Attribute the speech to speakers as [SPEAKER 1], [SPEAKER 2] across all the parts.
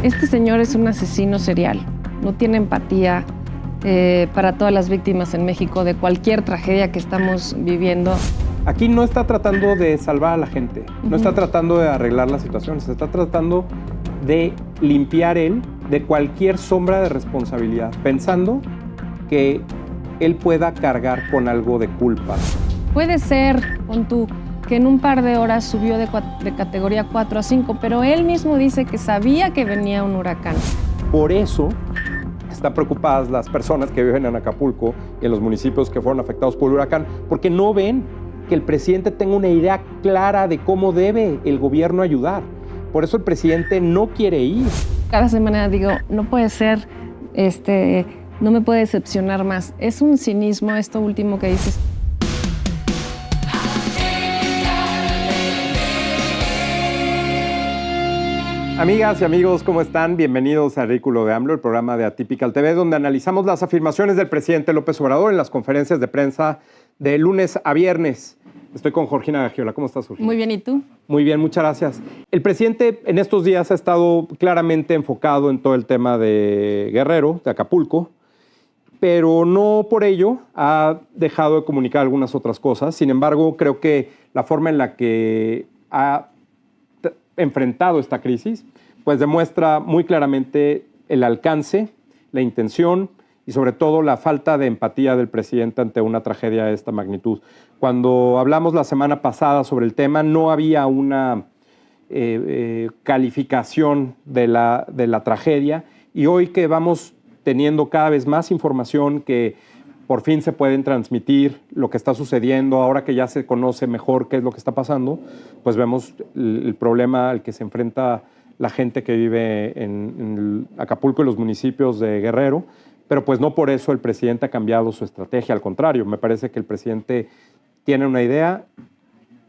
[SPEAKER 1] Este señor es un asesino serial, no tiene empatía para todas las víctimas en México de cualquier tragedia que estamos viviendo.
[SPEAKER 2] Aquí no está tratando de salvar a la gente, no está tratando de arreglar la situación, se está tratando de limpiar él de cualquier sombra de responsabilidad, pensando que él pueda cargar con algo de culpa.
[SPEAKER 1] Puede ser, pon tú, que en un par de horas subió de categoría 4 a 5, pero él mismo dice que sabía que venía un huracán.
[SPEAKER 2] Por eso están preocupadas las personas que viven en Acapulco y en los municipios que fueron afectados por el huracán, porque no ven que el presidente tenga una idea clara de cómo debe el gobierno ayudar. Por eso el presidente no quiere ir.
[SPEAKER 1] Cada semana digo, no puede ser, no me puede decepcionar más. Es un cinismo esto último que dices.
[SPEAKER 2] Amigas y amigos, ¿cómo están? Bienvenidos a Ridículo de AMLO, el programa de Atypical TV, donde analizamos las afirmaciones del presidente López Obrador en las conferencias de prensa de lunes a viernes. Estoy con Georgina Gagiola. ¿Cómo estás, Georgina?
[SPEAKER 1] Muy bien, ¿y tú?
[SPEAKER 2] Muy bien, muchas gracias. El presidente en estos días ha estado claramente enfocado en todo el tema de Guerrero, de Acapulco, pero no por ello ha dejado de comunicar algunas otras cosas. Sin embargo, creo que la forma en la que ha enfrentado esta crisis, pues demuestra muy claramente el alcance, la intención y sobre todo la falta de empatía del presidente ante una tragedia de esta magnitud. Cuando hablamos la semana pasada sobre el tema, no había una calificación de la tragedia, y hoy que vamos teniendo cada vez más información, que por fin se pueden transmitir lo que está sucediendo, ahora que ya se conoce mejor qué es lo que está pasando, pues vemos el problema al que se enfrenta la gente que vive en Acapulco y los municipios de Guerrero, pero pues no por eso el presidente ha cambiado su estrategia, al contrario, me parece que el presidente tiene una idea,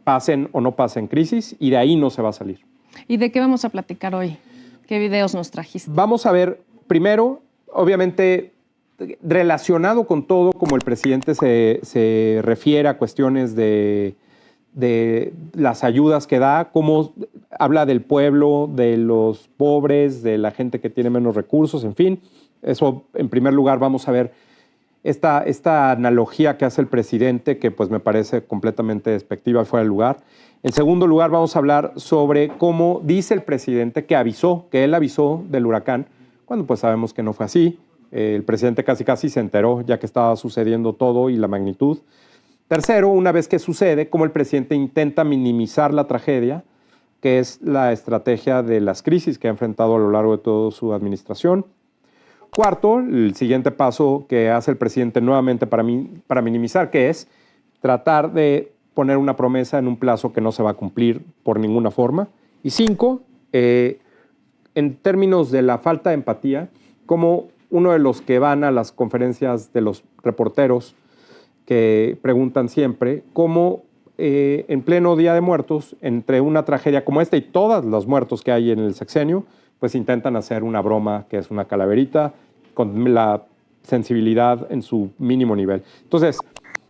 [SPEAKER 2] pasen o no pasen crisis, y de ahí no se va a salir.
[SPEAKER 1] ¿Y de qué vamos a platicar hoy? ¿Qué videos nos trajiste?
[SPEAKER 2] Vamos a ver, primero, obviamente, relacionado con todo, como el presidente se refiere a cuestiones de las ayudas que da, cómo habla del pueblo, de los pobres, de la gente que tiene menos recursos, en fin. Eso, en primer lugar, vamos a ver esta analogía que hace el presidente, que pues me parece completamente despectiva y fuera de lugar. En segundo lugar, vamos a hablar sobre cómo dice el presidente que él avisó del huracán, cuando pues sabemos que no fue así. El presidente casi se enteró ya que estaba sucediendo todo y la magnitud. Tercero, una vez que sucede, cómo el presidente intenta minimizar la tragedia, que es la estrategia de las crisis que ha enfrentado a lo largo de toda su administración. Cuarto, el siguiente paso que hace el presidente nuevamente para minimizar, que es tratar de poner una promesa en un plazo que no se va a cumplir por ninguna forma. Y cinco, en términos de la falta de empatía, como uno de los que van a las conferencias de los reporteros que preguntan siempre cómo en pleno Día de Muertos, entre una tragedia como esta y todos los muertos que hay en el sexenio, pues intentan hacer una broma que es una calaverita con la sensibilidad en su mínimo nivel. Entonces,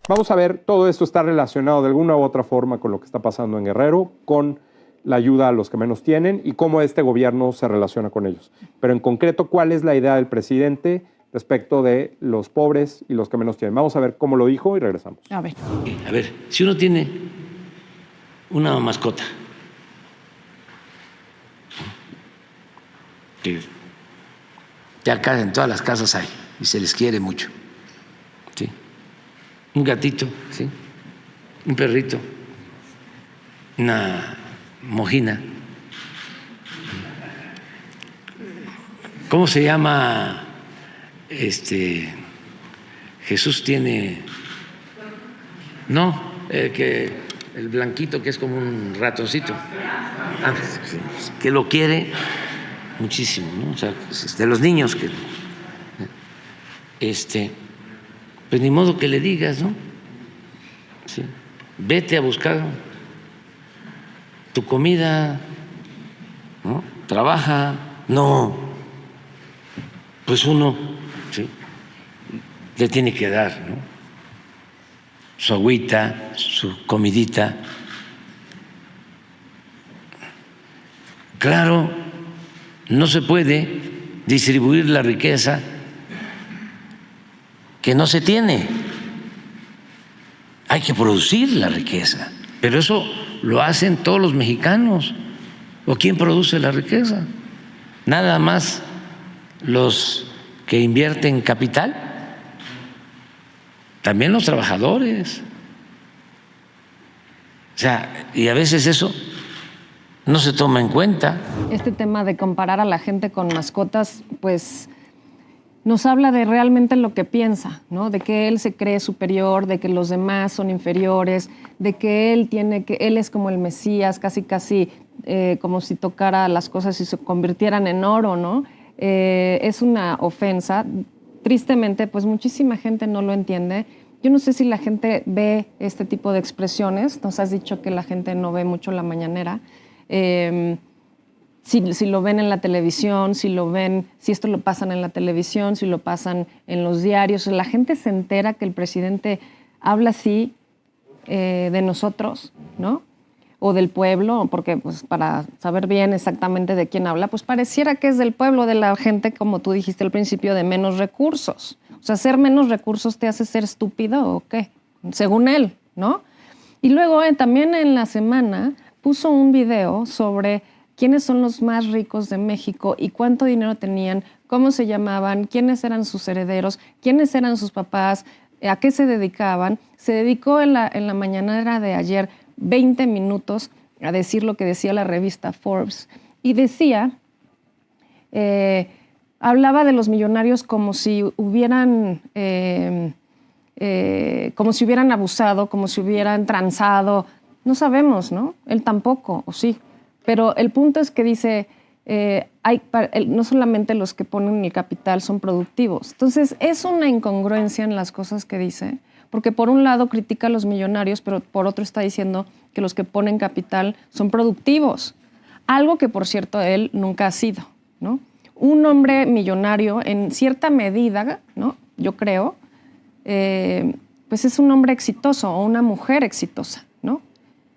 [SPEAKER 2] vamos a ver, todo esto está relacionado de alguna u otra forma con lo que está pasando en Guerrero, con la ayuda a los que menos tienen y cómo este gobierno se relaciona con ellos. Pero en concreto, ¿cuál es la idea del presidente respecto de los pobres y los que menos tienen? Vamos a ver cómo lo dijo y regresamos.
[SPEAKER 1] A ver,
[SPEAKER 3] si uno tiene una mascota que ya acá en todas las casas hay y se les quiere mucho, ¿sí? Un gatito, ¿sí? Un perrito, una mojina. ¿Cómo se llama? Jesús tiene, no, que el blanquito que es como un ratoncito, que lo quiere muchísimo, ¿no? O sea, de los niños que, pues ni modo que le digas, ¿no? Sí. Vete a buscar tu comida, ¿no? Trabaja, no, pues uno, ¿sí?, le tiene que dar, ¿no?, su agüita, su comidita. Claro no se puede distribuir la riqueza que no se tiene. Hay que producir la riqueza, pero eso lo hacen todos los mexicanos. ¿O quién produce la riqueza? Nada más los que invierten capital, también los trabajadores. O sea, y a veces eso no se toma en cuenta.
[SPEAKER 1] Este tema de comparar a la gente con mascotas, pues nos habla de realmente lo que piensa, ¿no? De que él se cree superior, de que los demás son inferiores, de que él es como el Mesías, casi como si tocara las cosas y se convirtieran en oro, ¿no? Es una ofensa. Tristemente, pues muchísima gente no lo entiende. Yo no sé si la gente ve este tipo de expresiones. Nos has dicho que la gente no ve mucho la mañanera. Si lo ven en la televisión, si esto lo pasan en la televisión, si lo pasan en los diarios, la gente se entera que el presidente habla así de nosotros, ¿no? O del pueblo, porque pues, para saber bien exactamente de quién habla, pues pareciera que es del pueblo, de la gente, como tú dijiste al principio, de menos recursos. O sea, ser menos recursos te hace ser estúpido o qué, según él, ¿no? Y luego también en la semana puso un video sobre quiénes son los más ricos de México y cuánto dinero tenían, cómo se llamaban, quiénes eran sus herederos, quiénes eran sus papás, a qué se dedicaban. Se dedicó en la mañanera de ayer 20 minutos a decir lo que decía la revista Forbes y decía, hablaba de los millonarios como si hubieran abusado, como si hubieran transado. No sabemos, ¿no? Él tampoco, o sí. Pero el punto es que dice, no solamente los que ponen el capital son productivos. Entonces, es una incongruencia en las cosas que dice, porque por un lado critica a los millonarios, pero por otro está diciendo que los que ponen capital son productivos. Algo que, por cierto, él nunca ha sido, ¿no? Un hombre millonario, en cierta medida, ¿no? Yo creo, pues es un hombre exitoso o una mujer exitosa, ¿no?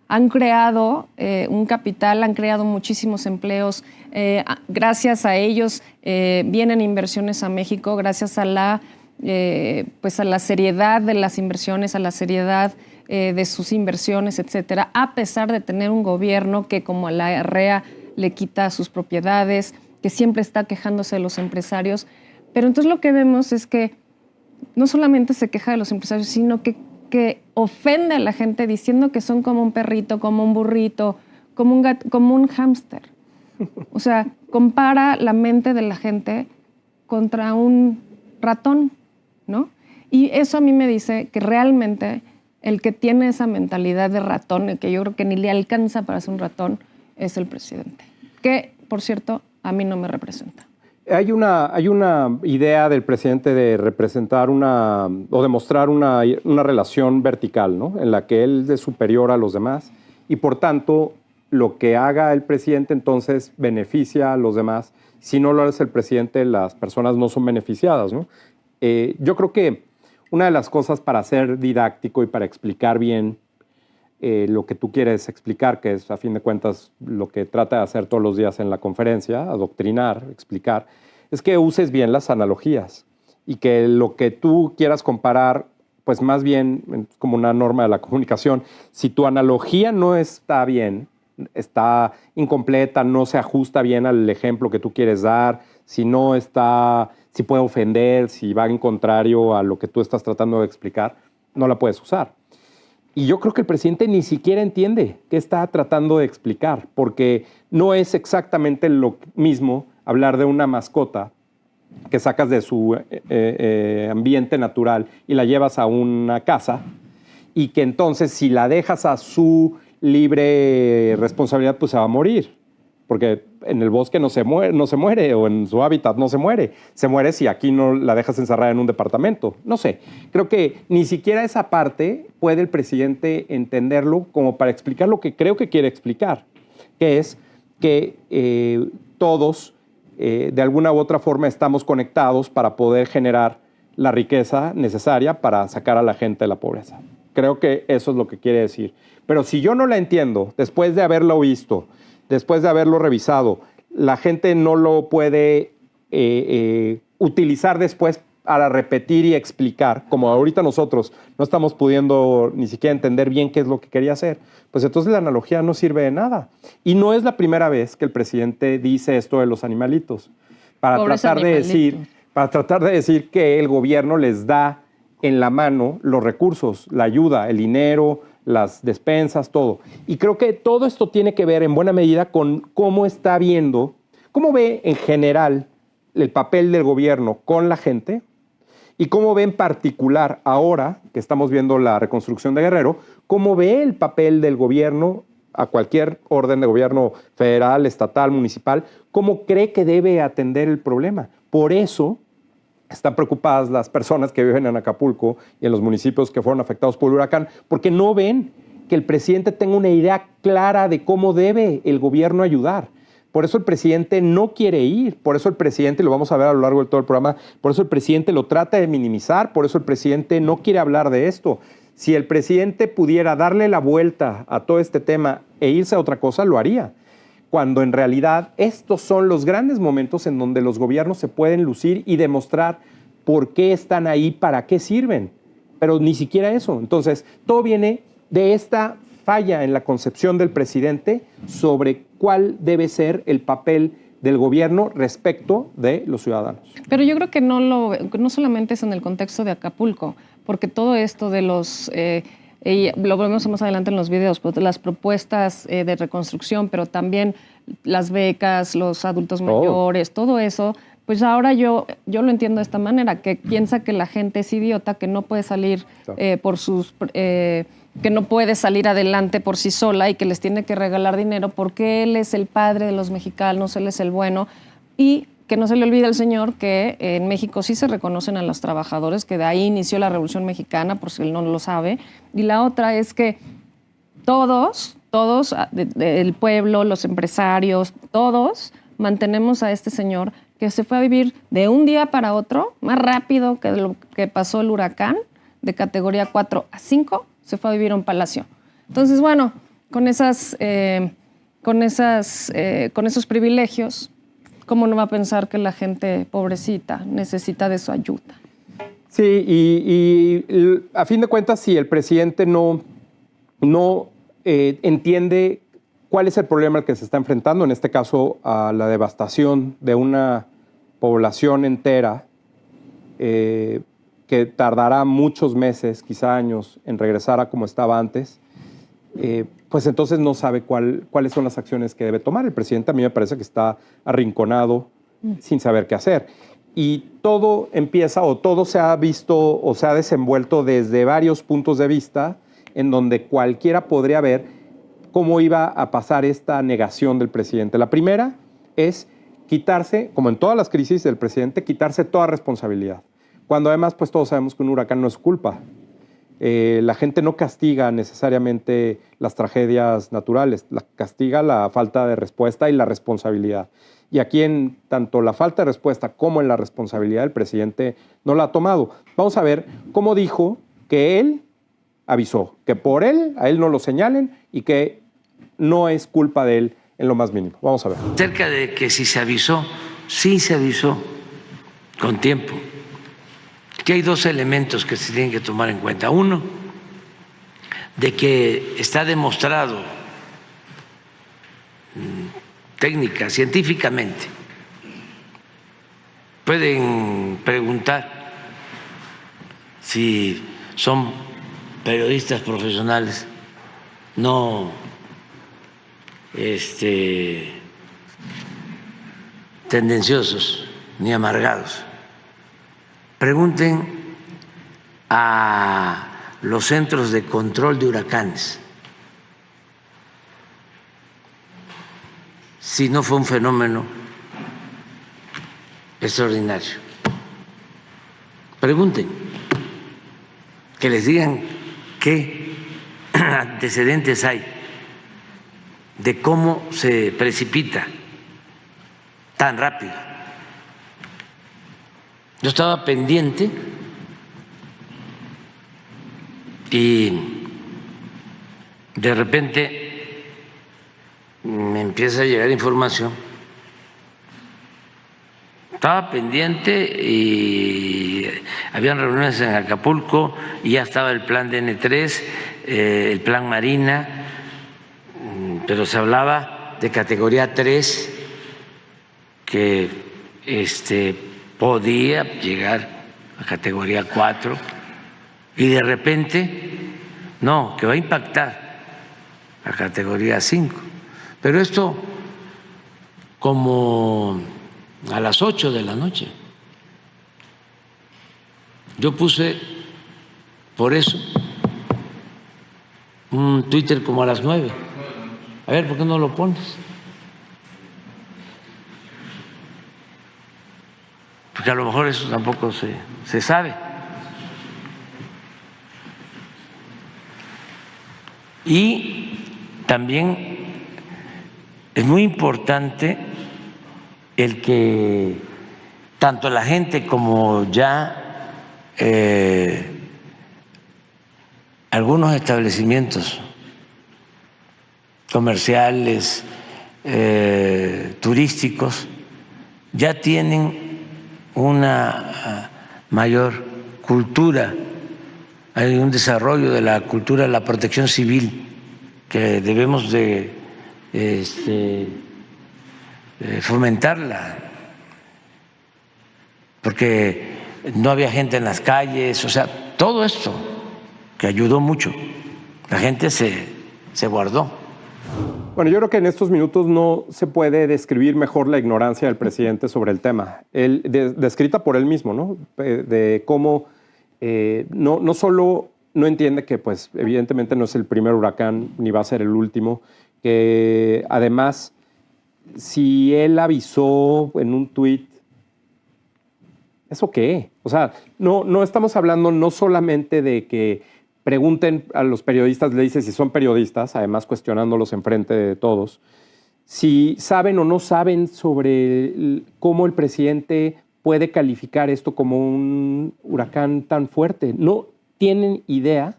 [SPEAKER 1] Han creado un capital, han creado muchísimos empleos. Gracias a ellos vienen inversiones a México, gracias a la seriedad de las inversiones, a la seriedad de sus inversiones, etcétera, a pesar de tener un gobierno que, como a la REA, le quita sus propiedades, que siempre está quejándose de los empresarios. Pero entonces lo que vemos es que no solamente se queja de los empresarios, sino que ofende a la gente diciendo que son como un perrito, como un burrito, como un gato, como un hámster. O sea, compara la mente de la gente contra un ratón, ¿no? Y eso a mí me dice que realmente el que tiene esa mentalidad de ratón, el que yo creo que ni le alcanza para ser un ratón, es el presidente. Que, por cierto, a mí no me representa.
[SPEAKER 2] Hay una idea del presidente de representar o demostrar una relación vertical, ¿no? En la que él es superior a los demás y, por tanto, lo que haga el presidente entonces beneficia a los demás. Si no lo hace el presidente, las personas no son beneficiadas, ¿no? Yo creo que una de las cosas para ser didáctico y para explicar bien lo que tú quieres explicar, que es a fin de cuentas lo que trata de hacer todos los días en la conferencia, adoctrinar, explicar, es que uses bien las analogías y que lo que tú quieras comparar, pues más bien es como una norma de la comunicación. Si tu analogía no está bien, está incompleta, no se ajusta bien al ejemplo que tú quieres dar, si puede ofender, si va en contrario a lo que tú estás tratando de explicar, no la puedes usar. Y yo creo que el presidente ni siquiera entiende qué está tratando de explicar, porque no es exactamente lo mismo hablar de una mascota que sacas de su ambiente natural y la llevas a una casa, y que entonces si la dejas a su libre responsabilidad, pues se va a morir. Porque en el bosque no se muere, o en su hábitat no se muere. Se muere si aquí no la dejas encerrada en un departamento. No sé, creo que ni siquiera esa parte puede el presidente entenderlo como para explicar lo que creo que quiere explicar, que es que todos, de alguna u otra forma, estamos conectados para poder generar la riqueza necesaria para sacar a la gente de la pobreza. Creo que eso es lo que quiere decir. Pero si yo no la entiendo, después de haberlo visto, después de haberlo revisado, la gente no lo puede utilizar después para repetir y explicar, como ahorita nosotros no estamos pudiendo ni siquiera entender bien qué es lo que quería hacer, pues entonces la analogía no sirve de nada. Y no es la primera vez que el presidente dice esto de los animalitos, para tratar de decir que el gobierno les da en la mano los recursos, la ayuda, el dinero, las despensas, todo. Y creo que todo esto tiene que ver en buena medida con cómo está viendo, cómo ve en general el papel del gobierno con la gente y cómo ve en particular ahora que estamos viendo la reconstrucción de Guerrero, cómo ve el papel del gobierno a cualquier orden de gobierno federal, estatal, municipal, cómo cree que debe atender el problema. Por eso están preocupadas las personas que viven en Acapulco y en los municipios que fueron afectados por el huracán, porque no ven que el presidente tenga una idea clara de cómo debe el gobierno ayudar. Por eso el presidente no quiere ir, por eso el presidente, lo vamos a ver a lo largo de todo el programa, por eso el presidente lo trata de minimizar, por eso el presidente no quiere hablar de esto. Si el presidente pudiera darle la vuelta a todo este tema e irse a otra cosa, lo haría. Cuando en realidad estos son los grandes momentos en donde los gobiernos se pueden lucir y demostrar por qué están ahí, para qué sirven. Pero ni siquiera eso. Entonces, todo viene de esta falla en la concepción del presidente sobre cuál debe ser el papel del gobierno respecto de los ciudadanos.
[SPEAKER 1] Pero yo creo que no solamente es en el contexto de Acapulco, porque todo esto de los, y lo vemos más adelante en los videos, pues, las propuestas de reconstrucción, pero también las becas, los adultos mayores, todo eso, pues ahora yo lo entiendo de esta manera, que piensa que la gente es idiota, que no puede salir que no puede salir adelante por sí sola y que les tiene que regalar dinero porque él es el padre de los mexicanos, él es el bueno. Y que no se le olvide al señor que en México sí se reconocen a los trabajadores, que de ahí inició la Revolución Mexicana, por si él no lo sabe. Y la otra es que todos, el pueblo, los empresarios, todos mantenemos a este señor que se fue a vivir de un día para otro, más rápido que lo que pasó el huracán, de categoría 4 a 5, se fue a vivir a un palacio. Entonces, bueno, con esos privilegios, ¿cómo no va a pensar que la gente pobrecita necesita de su ayuda?
[SPEAKER 2] Sí, y a fin de cuentas, si el presidente no entiende cuál es el problema al que se está enfrentando, en este caso a la devastación de una población entera, que tardará muchos meses, quizá años, en regresar a como estaba antes, pues entonces no sabe cuáles son las acciones que debe tomar. El presidente a mí me parece que está arrinconado, sin saber qué hacer. Y todo empieza, o todo se ha visto o se ha desenvuelto desde varios puntos de vista, en donde cualquiera podría ver cómo iba a pasar esta negación del presidente. La primera es quitarse, como en todas las crisis del presidente, quitarse toda responsabilidad. Cuando además, pues todos sabemos que un huracán no es culpa. La gente no castiga necesariamente las tragedias naturales, castiga la falta de respuesta y la responsabilidad. Y aquí en tanto la falta de respuesta como en la responsabilidad el presidente no la ha tomado. Vamos a ver cómo dijo que él avisó, que por él, a él no lo señalen y que no es culpa de él en lo más mínimo. Vamos a ver.
[SPEAKER 3] Cerca de que si se avisó, sí se avisó con tiempo. Que hay dos elementos que se tienen que tomar en cuenta. Uno, de que está demostrado técnica, científicamente. Pueden preguntar si son periodistas profesionales, no tendenciosos ni amargados. Pregunten a los centros de control de huracanes si no fue un fenómeno extraordinario. Pregunten, que les digan qué antecedentes hay de cómo se precipita tan rápido. Yo estaba pendiente y de repente me empieza a llegar información estaba pendiente y habían reuniones en Acapulco y ya estaba el plan DN3, el plan Marina, pero se hablaba de categoría 3 que podía llegar a categoría 4 y de repente, no, que va a impactar a categoría 5. Pero esto como a las 8 de la noche. Yo puse por eso un Twitter como a las 9. A ver, ¿por qué no lo pones? Porque a lo mejor eso tampoco se sabe. Y también es muy importante el que tanto la gente como ya algunos establecimientos comerciales, turísticos, ya tienen una mayor cultura, hay un desarrollo de la cultura de la protección civil que debemos de fomentarla, porque no había gente en las calles, o sea, todo esto que ayudó mucho, la gente se guardó.
[SPEAKER 2] Bueno, yo creo que en estos minutos no se puede describir mejor la ignorancia del presidente sobre el tema, descrita por él mismo, ¿no? De cómo no solo no entiende que, pues, evidentemente no es el primer huracán ni va a ser el último, que además, si él avisó en un tuit, ¿eso qué? O sea, no estamos hablando no solamente de que pregunten a los periodistas, le dice si son periodistas, además cuestionándolos enfrente de todos, si saben o no saben sobre cómo el presidente puede calificar esto como un huracán tan fuerte. No tienen idea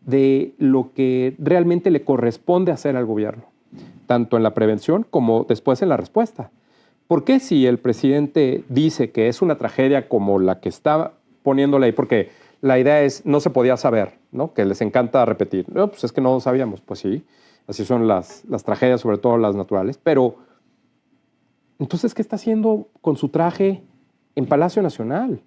[SPEAKER 2] de lo que realmente le corresponde hacer al gobierno, tanto en la prevención como después en la respuesta. ¿Por qué si el presidente dice que es una tragedia como la que está poniéndola ahí? Porque la idea es, no se podía saber, ¿no? Que les encanta repetir. No, pues es que no lo sabíamos. Pues sí, así son las tragedias, sobre todo las naturales. Pero, entonces, ¿qué está haciendo con su traje en Palacio Nacional?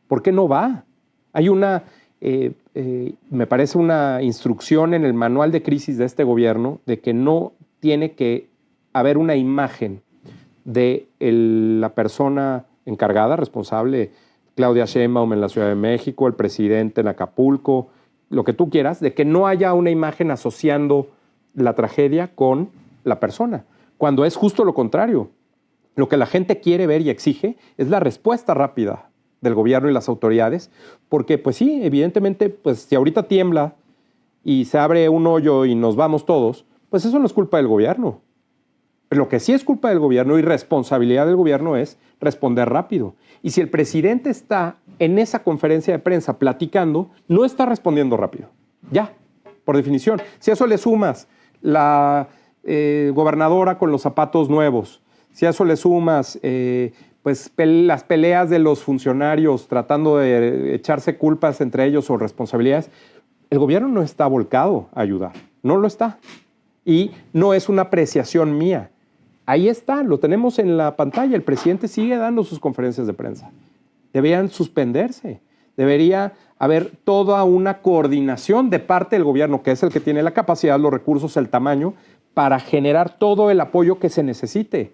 [SPEAKER 2] ¿Por qué no va? Hay una, me parece una instrucción en el manual de crisis de este gobierno de que no tiene que haber una imagen de la persona encargada, responsable, Claudia Sheinbaum en la Ciudad de México, el presidente en Acapulco, lo que tú quieras, de que no haya una imagen asociando la tragedia con la persona, cuando es justo lo contrario. Lo que la gente quiere ver y exige es la respuesta rápida del gobierno y las autoridades, porque pues sí, evidentemente, pues si ahorita tiembla y se abre un hoyo y nos vamos todos, pues eso no es culpa del gobierno. Lo que sí es culpa del gobierno y responsabilidad del gobierno es responder rápido. Y si el presidente está en esa conferencia de prensa platicando, no está respondiendo rápido. Ya, por definición. Si a eso le sumas la gobernadora con los zapatos nuevos, si a eso le sumas pues las peleas de los funcionarios tratando de echarse culpas entre ellos o responsabilidades, el gobierno no está volcado a ayudar. No lo está. Y no es una apreciación mía. Ahí está, lo tenemos en la pantalla. El presidente sigue dando sus conferencias de prensa. Deberían suspenderse. Debería haber toda una coordinación de parte del gobierno, que es el que tiene la capacidad, los recursos, el tamaño, para generar todo el apoyo que se necesite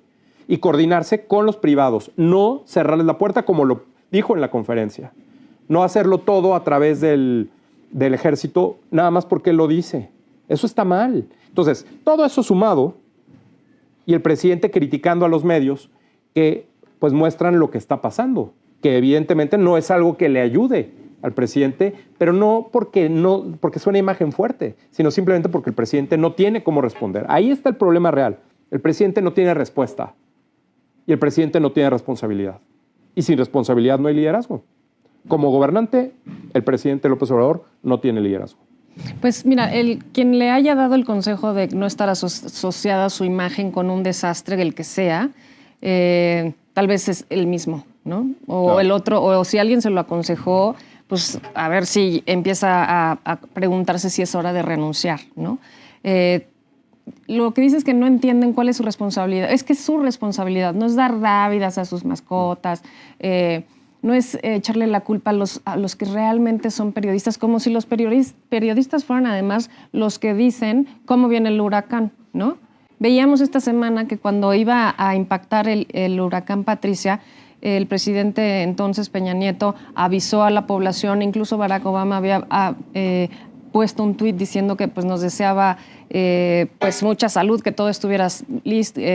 [SPEAKER 2] y coordinarse con los privados. No cerrarles la puerta como lo dijo en la conferencia. No hacerlo todo a través del ejército, nada más porque él lo dice. Eso está mal. Entonces, todo eso sumado, y el presidente criticando a los medios que pues muestran lo que está pasando, que evidentemente no es algo que le ayude al presidente, pero no porque es una imagen fuerte, sino simplemente porque el presidente no tiene cómo responder. Ahí está el problema real. El presidente no tiene respuesta y el presidente no tiene responsabilidad. Y sin responsabilidad no hay liderazgo. Como gobernante, el presidente López Obrador no tiene liderazgo.
[SPEAKER 1] Pues mira, quien le haya dado el consejo de no estar asociada su imagen con un desastre, el que sea, tal vez es el mismo, ¿no? O
[SPEAKER 2] Claro.
[SPEAKER 1] el otro, o si alguien se lo aconsejó, pues a ver si empieza a preguntarse si es hora de renunciar, ¿no? Lo que dice es que no entienden cuál es su responsabilidad. Es que es su responsabilidad, no es dar dávidas a sus mascotas, no es echarle la culpa a los que realmente son periodistas, como si los periodistas fueran además los que dicen cómo viene el huracán, ¿no? Veíamos esta semana que cuando iba a impactar el huracán Patricia, el presidente entonces Peña Nieto avisó a la población, incluso Barack Obama había puesto un tuit diciendo que pues, nos deseaba pues mucha salud, que todo estuviera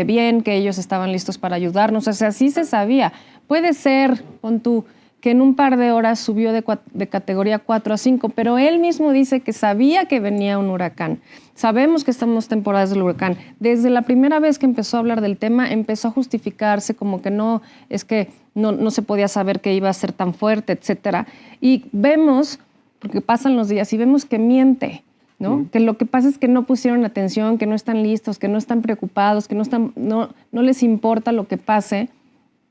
[SPEAKER 1] bien, que ellos estaban listos para ayudarnos. O sea, sí se sabía. Puede ser, pon tú, que en un par de horas subió de categoría 4 a 5, pero él mismo dice que sabía que venía un huracán. Sabemos que estamos en temporadas del huracán. Desde la primera vez que empezó a hablar del tema, empezó a justificarse como que no, es que no se podía saber que iba a ser tan fuerte, etcétera. Y vemos, porque pasan los días, y vemos que miente, ¿no? Que lo que pasa es que no pusieron atención, que no están listos, que no están preocupados, que no les importa lo que pase.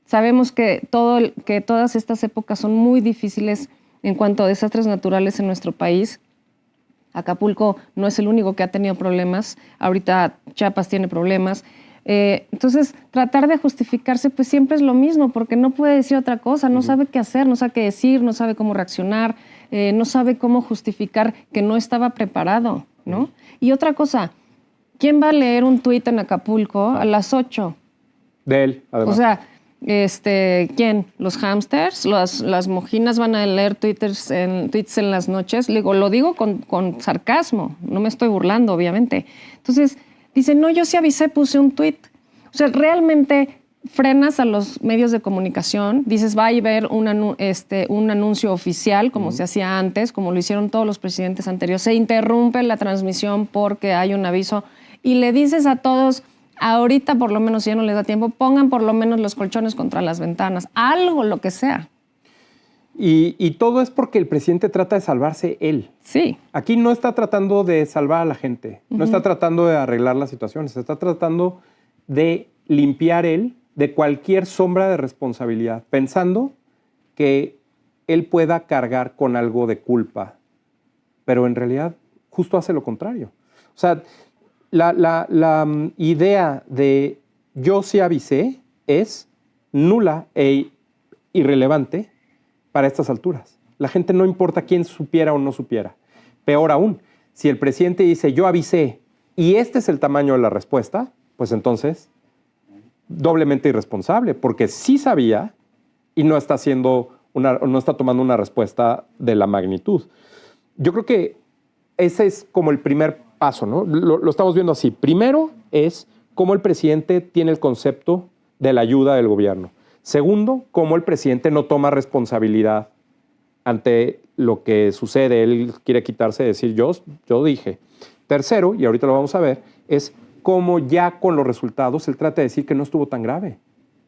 [SPEAKER 1] Sabemos que todas estas épocas son muy difíciles en cuanto a desastres naturales en nuestro país. Acapulco no es el único que ha tenido problemas. Ahorita Chiapas tiene problemas. Entonces, tratar de justificarse pues siempre es lo mismo, porque no puede decir otra cosa, no sabe qué hacer, no sabe qué decir, no sabe cómo reaccionar, no sabe cómo justificar que no estaba preparado, ¿no? Y otra cosa, ¿quién va a leer un tuit en Acapulco a las 8?
[SPEAKER 2] De él, además.
[SPEAKER 1] O sea, ¿quién? ¿Los hámsters? ¿Las mojinas van a leer tweets en las noches? Lo digo con sarcasmo, no me estoy burlando, obviamente. Entonces, dice, no, yo sí avisé, puse un tweet. O sea, realmente frenas a los medios de comunicación, dices, va a haber un anuncio oficial, como se hacía antes, como lo hicieron todos los presidentes anteriores, se interrumpe la transmisión porque hay un aviso, y le dices a todos, ahorita por lo menos, si ya no les da tiempo, pongan por lo menos los colchones contra las ventanas, algo, lo que sea.
[SPEAKER 2] Y todo es porque el presidente trata de salvarse él.
[SPEAKER 1] Sí.
[SPEAKER 2] Aquí no está tratando de salvar a la gente, no está tratando de arreglar las situaciones, está tratando de limpiar él de cualquier sombra de responsabilidad, pensando que él pueda cargar con algo de culpa, pero en realidad justo hace lo contrario. O sea, la idea de yo sí avisé es nula e irrelevante para estas alturas. La gente no importa quién supiera o no supiera. Peor aún, si el presidente dice yo avisé y este es el tamaño de la respuesta, pues entonces doblemente irresponsable, porque sí sabía y no está tomando una respuesta de la magnitud. Yo creo que ese es como el primer paso, ¿no? Lo estamos viendo así. Primero es cómo el presidente tiene el concepto de la ayuda del gobierno. Segundo, cómo el presidente no toma responsabilidad ante lo que sucede. Él quiere quitarse de decir, yo dije. Tercero, y ahorita lo vamos a ver, es cómo ya con los resultados él trata de decir que no estuvo tan grave.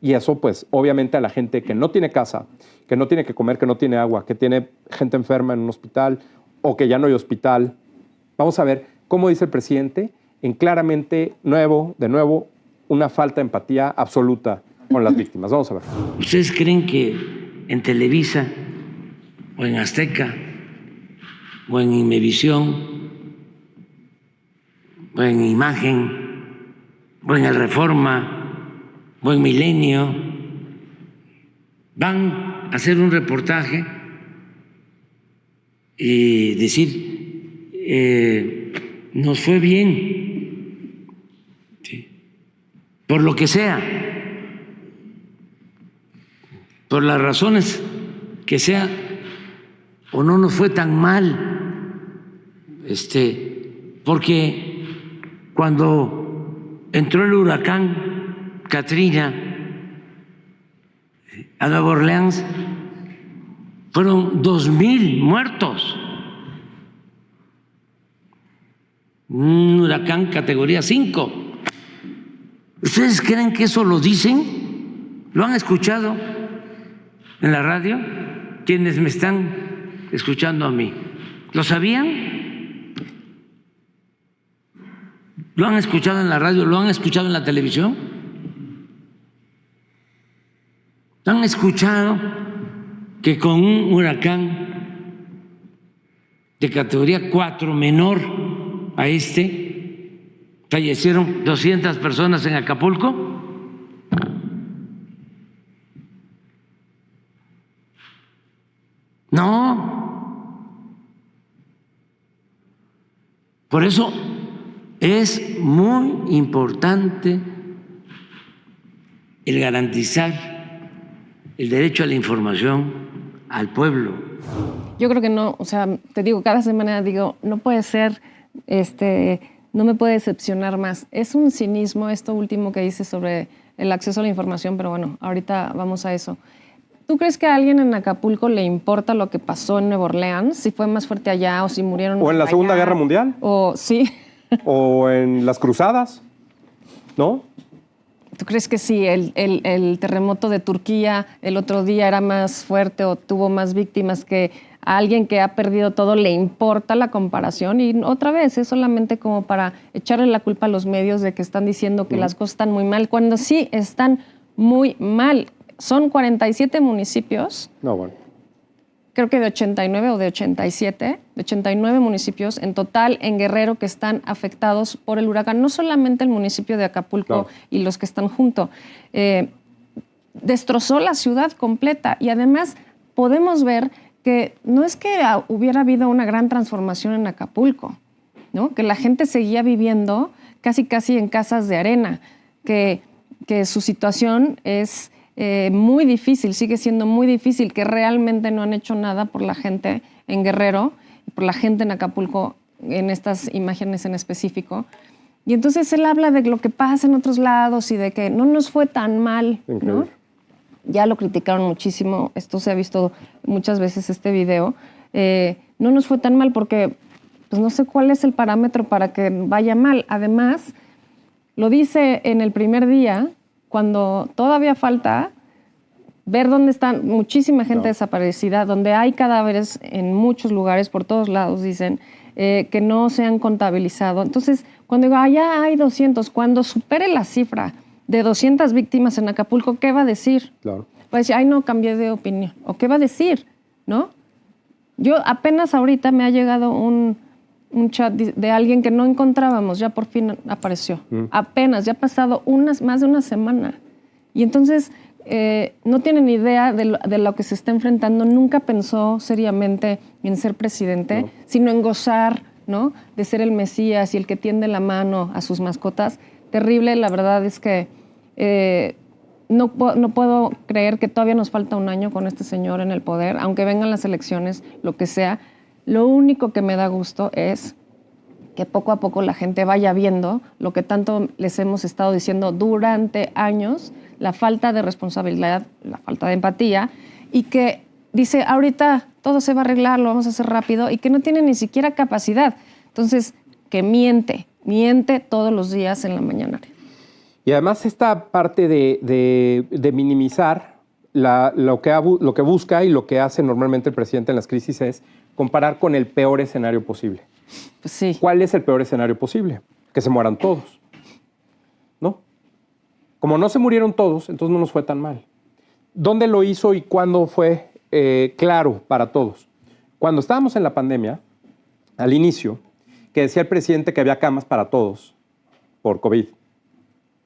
[SPEAKER 2] Y eso, pues, obviamente a la gente que no tiene casa, que no tiene que comer, que no tiene agua, que tiene gente enferma en un hospital o que ya no hay hospital. Vamos a ver cómo dice el presidente en claramente, de nuevo, una falta de empatía absoluta con las víctimas. Vamos a ver.
[SPEAKER 3] ¿Ustedes creen que en Televisa o en Azteca o en Imevisión o en Imagen o en El Reforma o en Milenio van a hacer un reportaje y decir nos fue bien, ¿sí?, por lo que sea, por las razones que sea, o no nos fue tan mal, porque cuando entró el huracán Katrina a Nueva Orleans fueron 2,000 muertos. Un huracán categoría 5. ¿Ustedes creen que eso lo dicen? ¿Lo han escuchado en la radio? Quienes me están escuchando a mí, ¿lo sabían? ¿Lo han escuchado en la radio? ¿Lo han escuchado en la televisión? ¿Han escuchado que con un huracán de categoría 4 menor a fallecieron 200 personas en Acapulco? No. Por eso es muy importante el garantizar el derecho a la información al pueblo.
[SPEAKER 1] Yo creo que no, o sea, te digo, cada semana digo, no puede ser, no me puede decepcionar más. Es un cinismo esto último que dice sobre el acceso a la información, pero bueno, ahorita vamos a eso. ¿Tú crees que a alguien en Acapulco le importa lo que pasó en Nueva Orleans? Si fue más fuerte allá o si murieron
[SPEAKER 2] O en la
[SPEAKER 1] allá,
[SPEAKER 2] Segunda Guerra Mundial.
[SPEAKER 1] O sí.
[SPEAKER 2] O en las cruzadas, ¿no?
[SPEAKER 1] ¿Tú crees que si el terremoto de Turquía el otro día era más fuerte o tuvo más víctimas que a alguien que ha perdido todo le importa la comparación? Y otra vez es solamente como para echarle la culpa a los medios de que están diciendo que las cosas están muy mal, cuando sí están muy mal. Son 47 municipios.
[SPEAKER 2] No, bueno.
[SPEAKER 1] Creo que de 89 o de 87, de 89 municipios en total en Guerrero que están afectados por el huracán. No solamente el municipio de Acapulco y los que están junto. Destrozó la ciudad completa y además podemos ver que no es que hubiera habido una gran transformación en Acapulco, ¿no? Que la gente seguía viviendo casi en casas de arena, que su situación es muy difícil, sigue siendo muy difícil, que realmente no han hecho nada por la gente en Guerrero, por la gente en Acapulco, en estas imágenes en específico. Y entonces él habla de lo que pasa en otros lados y de que no nos fue tan mal, ¿no? Ya lo criticaron muchísimo, esto se ha visto muchas veces, este video. No nos fue tan mal porque pues no sé cuál es el parámetro para que vaya mal. Además, lo dice en el primer día, cuando todavía falta ver dónde están muchísima gente desaparecida, donde hay cadáveres en muchos lugares, por todos lados, dicen, que no se han contabilizado. Entonces, cuando digo, ya hay 200, cuando supere la cifra de 200 víctimas en Acapulco, ¿qué va a decir?
[SPEAKER 2] Claro.
[SPEAKER 1] Va a decir, ay, no, cambié de opinión. ¿O qué va a decir? ¿No? Yo apenas ahorita me ha llegado un chat de alguien que no encontrábamos, ya por fin apareció. Apenas, ya ha pasado más de una semana. Y entonces no tienen idea de lo que se está enfrentando. Nunca pensó seriamente en ser presidente, sino en gozar, ¿no? De ser el Mesías y el que tiende la mano a sus mascotas. Terrible, la verdad es que no puedo creer que todavía nos falta un año con este señor en el poder, aunque vengan las elecciones, lo que sea. Lo único que me da gusto es que poco a poco la gente vaya viendo lo que tanto les hemos estado diciendo durante años, la falta de responsabilidad, la falta de empatía, y que dice, ahorita todo se va a arreglar, lo vamos a hacer rápido, y que no tiene ni siquiera capacidad. Entonces, que miente todos los días en la mañanera.
[SPEAKER 2] Y además esta parte de minimizar lo que busca y lo que hace normalmente el presidente en las crisis es comparar con el peor escenario posible.
[SPEAKER 1] Pues sí.
[SPEAKER 2] ¿Cuál es el peor escenario posible? Que se mueran todos, ¿no? Como no se murieron todos, entonces no nos fue tan mal. ¿Dónde lo hizo y cuándo fue claro para todos? Cuando estábamos en la pandemia, al inicio, que decía el presidente que había camas para todos por COVID,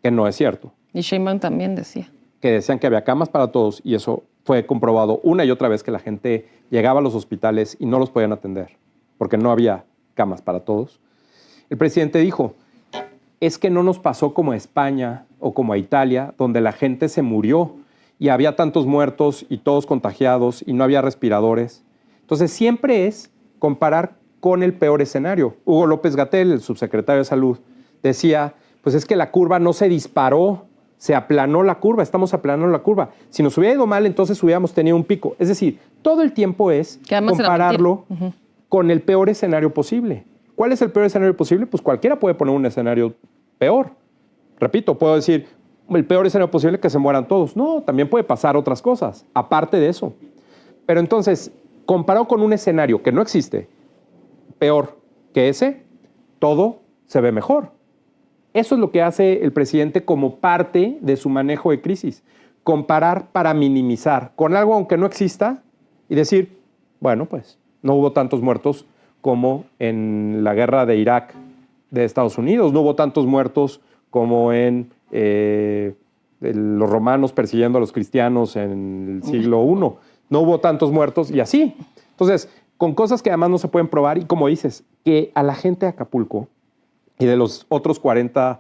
[SPEAKER 2] que no es cierto.
[SPEAKER 1] Y Sheinbaum también decía.
[SPEAKER 2] Que decían que había camas para todos y eso fue comprobado una y otra vez que la gente llegaba a los hospitales y no los podían atender porque no había camas para todos. El presidente dijo, es que no nos pasó como a España o como a Italia, donde la gente se murió y había tantos muertos y todos contagiados y no había respiradores. Entonces siempre es comparar con el peor escenario. Hugo López-Gatell, el subsecretario de Salud, decía, pues es que la curva no se disparó, se aplanó la curva, estamos aplanando la curva. Si nos hubiera ido mal, entonces hubiéramos tenido un pico. Es decir, todo el tiempo es compararlo con el peor escenario posible. ¿Cuál es el peor escenario posible? Pues cualquiera puede poner un escenario peor. Repito, puedo decir, el peor escenario posible es que se mueran todos. No, también puede pasar otras cosas, aparte de eso. Pero entonces, comparado con un escenario que no existe, peor que ese, todo se ve mejor. Eso es lo que hace el presidente como parte de su manejo de crisis. comparar para minimizar con algo aunque no exista y decir, bueno, pues no hubo tantos muertos como en la guerra de Irak de Estados Unidos, no hubo tantos muertos como en los romanos persiguiendo a los cristianos en el siglo I, no hubo tantos muertos y así. Entonces, con cosas que además no se pueden probar y como dices, que a la gente de Acapulco y de los otros 40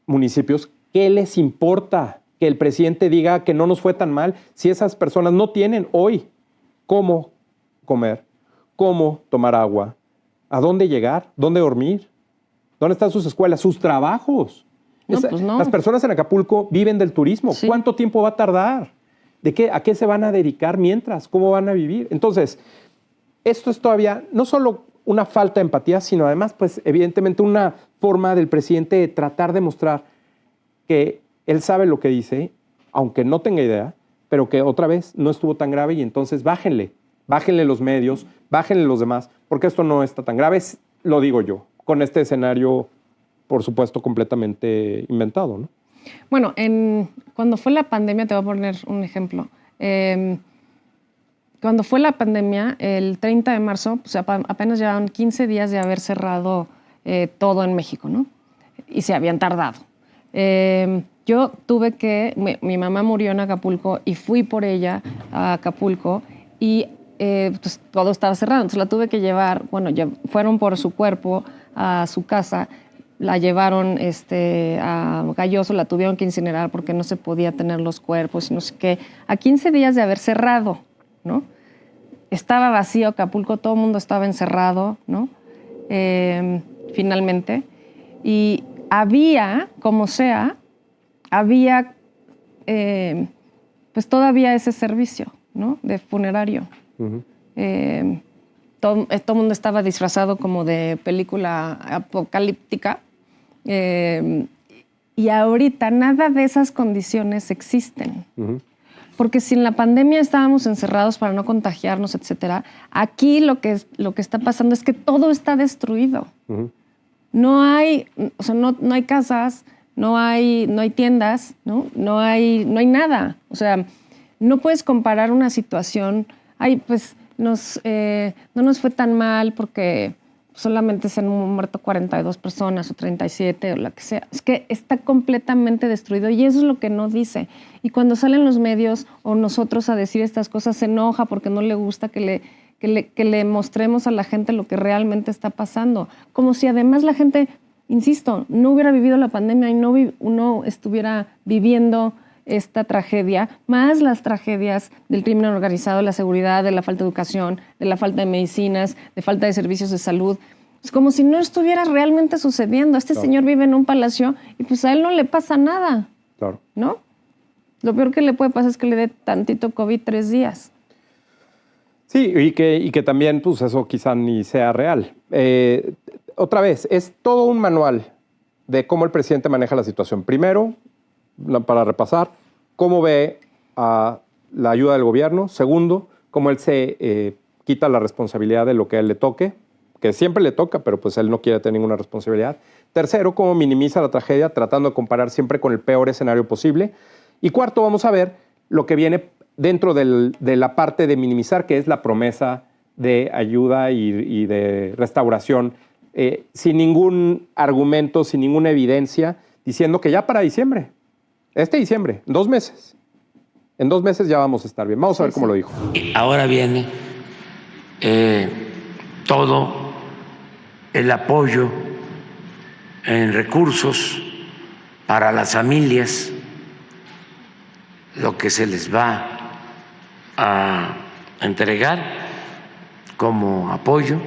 [SPEAKER 2] municipios, ¿qué les importa que el presidente diga que no nos fue tan mal si esas personas no tienen hoy cómo comer, cómo tomar agua, a dónde llegar, dónde dormir, dónde están sus escuelas, sus trabajos?
[SPEAKER 1] No, pues no.
[SPEAKER 2] Las personas en Acapulco viven del turismo.
[SPEAKER 1] Sí.
[SPEAKER 2] ¿Cuánto tiempo va a tardar? ¿A qué se van a dedicar mientras? ¿Cómo van a vivir? Entonces, esto es todavía no solo una falta de empatía, sino además, pues, evidentemente una forma del presidente de tratar de mostrar que él sabe lo que dice, aunque no tenga idea, pero que otra vez no estuvo tan grave y entonces bájenle los medios, bájenle los demás, porque esto no está tan grave, lo digo yo, con este escenario, por supuesto, completamente inventado, ¿no?
[SPEAKER 1] Bueno, cuando fue la pandemia, te voy a poner un ejemplo. Cuando fue la pandemia, el 30 de marzo, pues apenas llevaban 15 días de haber cerrado todo en México, ¿no? Y se habían tardado. Yo tuve mi mamá murió en Acapulco y fui por ella a Acapulco y pues, todo estaba cerrado. Entonces la tuve que llevar, bueno, fueron por su cuerpo a su casa, la llevaron a Galloso, la tuvieron que incinerar porque no se podía tener los cuerpos y no sé qué. A 15 días de haber cerrado, ¿no? Estaba vacío Acapulco, todo el mundo estaba encerrado, ¿no? Finalmente. Y había, como sea, pues todavía ese servicio, ¿no? De funerario. Uh-huh. Todo el mundo estaba disfrazado como de película apocalíptica. Y ahorita nada de esas condiciones existen. Uh-huh. Porque si en la pandemia estábamos encerrados para no contagiarnos, etcétera, aquí lo que está pasando es que todo está destruido. Uh-huh. No hay casas, no hay tiendas, no hay nada. O sea, no puedes comparar una situación. Pues no nos fue tan mal porque solamente se han muerto 42 personas o 37 o lo que sea. Es que está completamente destruido y eso es lo que no dice. Y cuando salen los medios o nosotros a decir estas cosas, se enoja porque no le gusta que le mostremos a la gente lo que realmente está pasando. Como si además la gente, insisto, no hubiera vivido la pandemia y no estuviera viviendo esta tragedia, más las tragedias del crimen organizado, de la seguridad, de la falta de educación, de la falta de medicinas, de falta de servicios de salud. Es como si no estuviera realmente sucediendo. Este señor vive en un palacio y pues a él no le pasa nada.
[SPEAKER 2] Claro.
[SPEAKER 1] ¿No? Lo peor que le puede pasar es que le dé tantito COVID 3 días.
[SPEAKER 2] Sí, y que también, pues eso quizá ni sea real. Otra vez, es todo un manual de cómo el presidente maneja la situación. Primero, para repasar, cómo ve a la ayuda del gobierno. Segundo, cómo él se quita la responsabilidad de lo que a él le toque, que siempre le toca, pero pues él no quiere tener ninguna responsabilidad. Tercero, cómo minimiza la tragedia, tratando de comparar siempre con el peor escenario posible. Y cuarto, vamos a ver lo que viene dentro de la parte de minimizar, que es la promesa de ayuda y de restauración, sin ningún argumento, sin ninguna evidencia, diciendo que ya para diciembre, diciembre, en 2 meses. En 2 meses ya vamos a estar bien. Vamos a ver cómo lo dijo.
[SPEAKER 3] Ahora viene todo el apoyo en recursos para las familias, lo que se les va a entregar como apoyo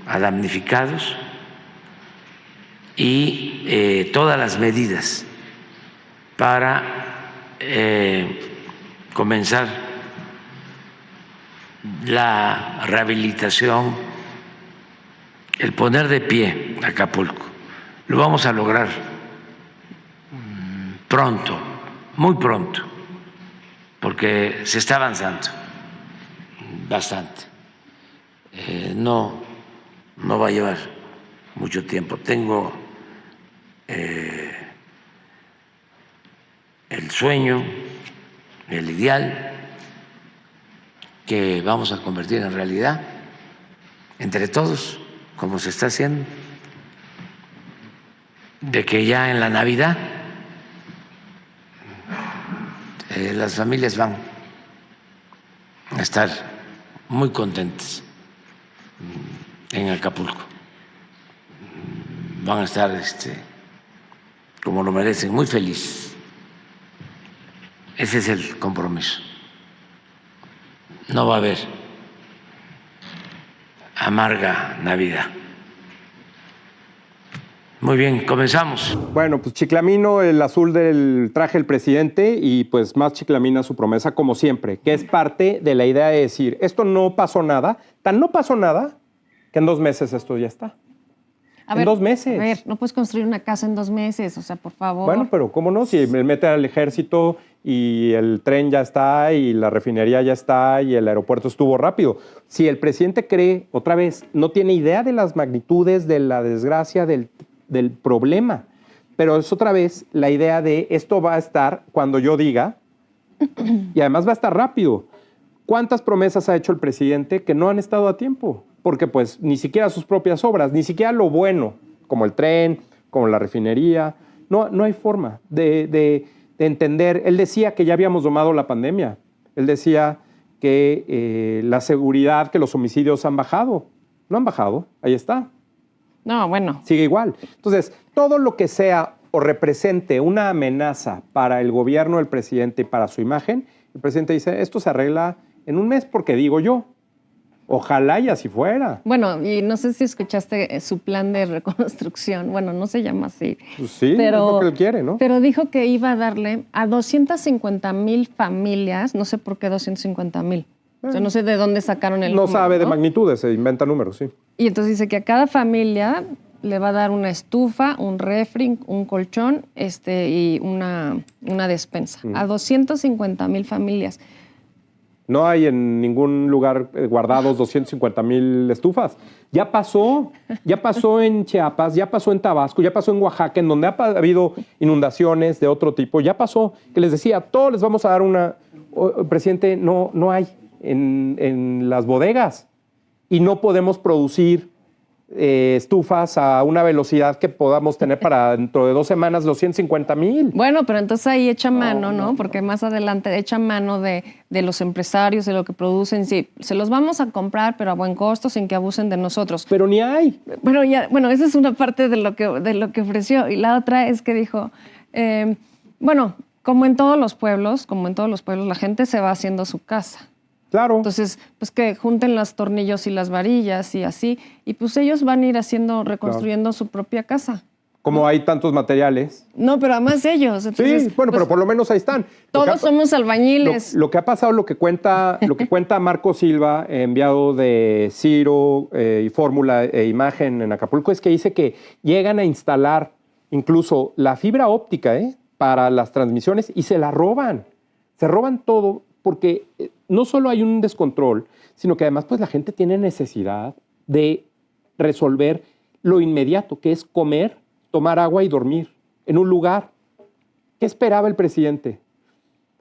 [SPEAKER 3] a damnificados y todas las medidas para comenzar la rehabilitación, el poner de pie Acapulco. Lo vamos a lograr pronto, muy pronto, porque se está avanzando bastante. No va a llevar mucho tiempo. Tengo el sueño el ideal que vamos a convertir en realidad entre todos, como se está haciendo, de que ya en la Navidad las familias van a estar muy contentas en Acapulco, van a estar como lo merecen, muy felices. Ese es el compromiso. No va a haber amarga Navidad. Muy bien, comenzamos.
[SPEAKER 2] Bueno, pues chiclamino el azul del traje del presidente y pues más chiclamina su promesa como siempre, que es parte de la idea de decir, esto no pasó nada, tan no pasó nada que en 2 meses esto ya está. En 2 meses.
[SPEAKER 1] A ver, no puedes construir una casa en 2 meses, o sea, por favor.
[SPEAKER 2] Bueno, pero ¿cómo no? Si me mete al ejército y el tren ya está y la refinería ya está y el aeropuerto estuvo rápido. Si el presidente cree, otra vez, no tiene idea de las magnitudes de la desgracia del problema, pero es otra vez la idea de esto va a estar cuando yo diga y además va a estar rápido. ¿Cuántas promesas ha hecho el presidente que no han estado a tiempo? Porque pues ni siquiera sus propias obras, ni siquiera lo bueno, como el tren, como la refinería, no hay forma de entender. Él decía que ya habíamos domado la pandemia, él decía que la seguridad, que los homicidios han bajado. No han bajado, ahí está.
[SPEAKER 1] No, bueno.
[SPEAKER 2] Sigue igual. Entonces, todo lo que sea o represente una amenaza para el gobierno del presidente y para su imagen, el presidente dice, esto se arregla en 1 mes porque digo yo. Ojalá y así fuera.
[SPEAKER 1] Bueno, y no sé si escuchaste su plan de reconstrucción. Bueno, no se llama así.
[SPEAKER 2] Pues sí,
[SPEAKER 1] pero,
[SPEAKER 2] es lo que él quiere, ¿no?
[SPEAKER 1] Pero dijo que iba a darle a 250,000 familias, no sé por qué 250,000. O sea, no sé de dónde sacaron el número.
[SPEAKER 2] No sabe de magnitudes, se inventa números, sí.
[SPEAKER 1] Y entonces dice que a cada familia le va a dar una estufa, un refri, un colchón y una despensa. A 250,000 familias.
[SPEAKER 2] No hay en ningún lugar guardados 250,000 estufas. Ya pasó en Chiapas, ya pasó en Tabasco, ya pasó en Oaxaca, en donde ha habido inundaciones de otro tipo. Ya pasó que les decía, todos les vamos a dar una... Presidente, no hay en las bodegas y no podemos producir estufas a una velocidad que podamos tener para dentro de 2 semanas 250,000.
[SPEAKER 1] Bueno, pero entonces ahí echa mano, ¿no? Porque más adelante echa mano de los empresarios, de lo que producen. Sí, se los vamos a comprar, pero a buen costo, sin que abusen de nosotros.
[SPEAKER 2] Pero ni hay.
[SPEAKER 1] Bueno, esa es una parte de lo que ofreció. Y la otra es que dijo, como en todos los pueblos, la gente se va haciendo su casa.
[SPEAKER 2] Claro.
[SPEAKER 1] Entonces, pues que junten los tornillos y las varillas y así, y pues ellos van a ir reconstruyendo su propia casa.
[SPEAKER 2] Como hay tantos materiales.
[SPEAKER 1] No, pero además ellos. Entonces,
[SPEAKER 2] sí, bueno, pero por lo menos ahí están.
[SPEAKER 1] Todos somos albañiles.
[SPEAKER 2] Lo que ha pasado, lo que cuenta Marco Silva, enviado de Ciro y Fórmula e Imagen en Acapulco, es que dice que llegan a instalar incluso la fibra óptica para las transmisiones y se la roban. Se roban todo porque no solo hay un descontrol, sino que además pues la gente tiene necesidad de resolver lo inmediato, que es comer, tomar agua y dormir en un lugar. ¿Qué esperaba el presidente?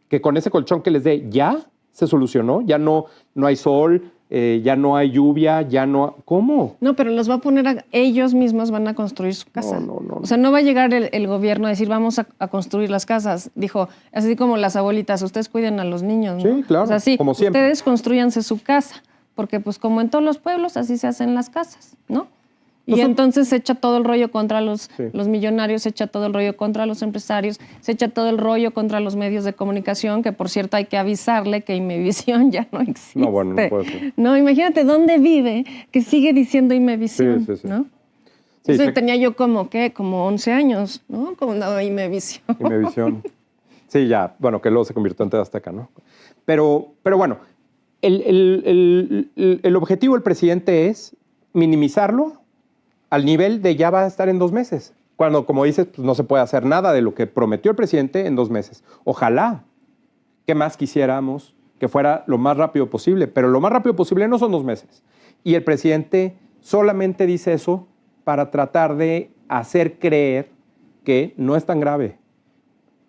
[SPEAKER 2] Que con ese colchón que les dé ya se solucionó, ya no hay sol, ya no hay lluvia, ya no... ¿Cómo?
[SPEAKER 1] No, pero los va a poner ellos mismos van a construir su casa.
[SPEAKER 2] No.
[SPEAKER 1] O sea, no va a llegar el gobierno a decir vamos a construir las casas. Dijo, así como las abuelitas, ustedes cuiden a los niños, ¿no?
[SPEAKER 2] Sí, claro,
[SPEAKER 1] o sea, sí,
[SPEAKER 2] como siempre.
[SPEAKER 1] Ustedes construyanse su casa, porque pues como en todos los pueblos así se hacen las casas, ¿no? Y entonces se echa todo el rollo contra los millonarios, se echa todo el rollo contra los empresarios, se echa todo el rollo contra los medios de comunicación, que por cierto hay que avisarle que Imevisión ya no existe.
[SPEAKER 2] No, bueno, no puede ser.
[SPEAKER 1] No, imagínate dónde vive que sigue diciendo Imevisión,
[SPEAKER 2] sí.
[SPEAKER 1] ¿no?
[SPEAKER 2] Sí,
[SPEAKER 1] Eso tenía yo como 11 años, ¿no? Como andaba Imevisión.
[SPEAKER 2] Imevisión. Sí, ya, bueno, que luego se convirtió en TV Azteca, ¿no? Pero bueno, el objetivo del presidente es minimizarlo al nivel de ya va a estar en 2 meses. Cuando, como dices, pues no se puede hacer nada de lo que prometió el presidente en 2 meses. Ojalá, ¿qué más quisiéramos? Que fuera lo más rápido posible. Pero lo más rápido posible no son 2 meses. Y el presidente solamente dice eso para tratar de hacer creer que no es tan grave.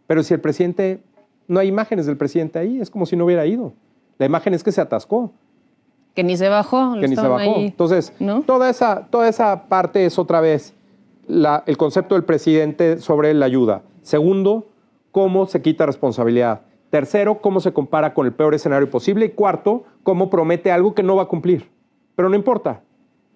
[SPEAKER 2] Pero si el presidente No hay imágenes del presidente ahí, es como si no hubiera ido. La imagen es que se atascó.
[SPEAKER 1] Que ni se bajó.
[SPEAKER 2] Que ni se bajó.
[SPEAKER 1] Ahí,
[SPEAKER 2] entonces,
[SPEAKER 1] ¿no?
[SPEAKER 2] toda esa parte es otra vez el concepto del presidente sobre la ayuda. Segundo, cómo se quita responsabilidad. Tercero, cómo se compara con el peor escenario posible. Y cuarto, cómo promete algo que no va a cumplir. Pero no importa.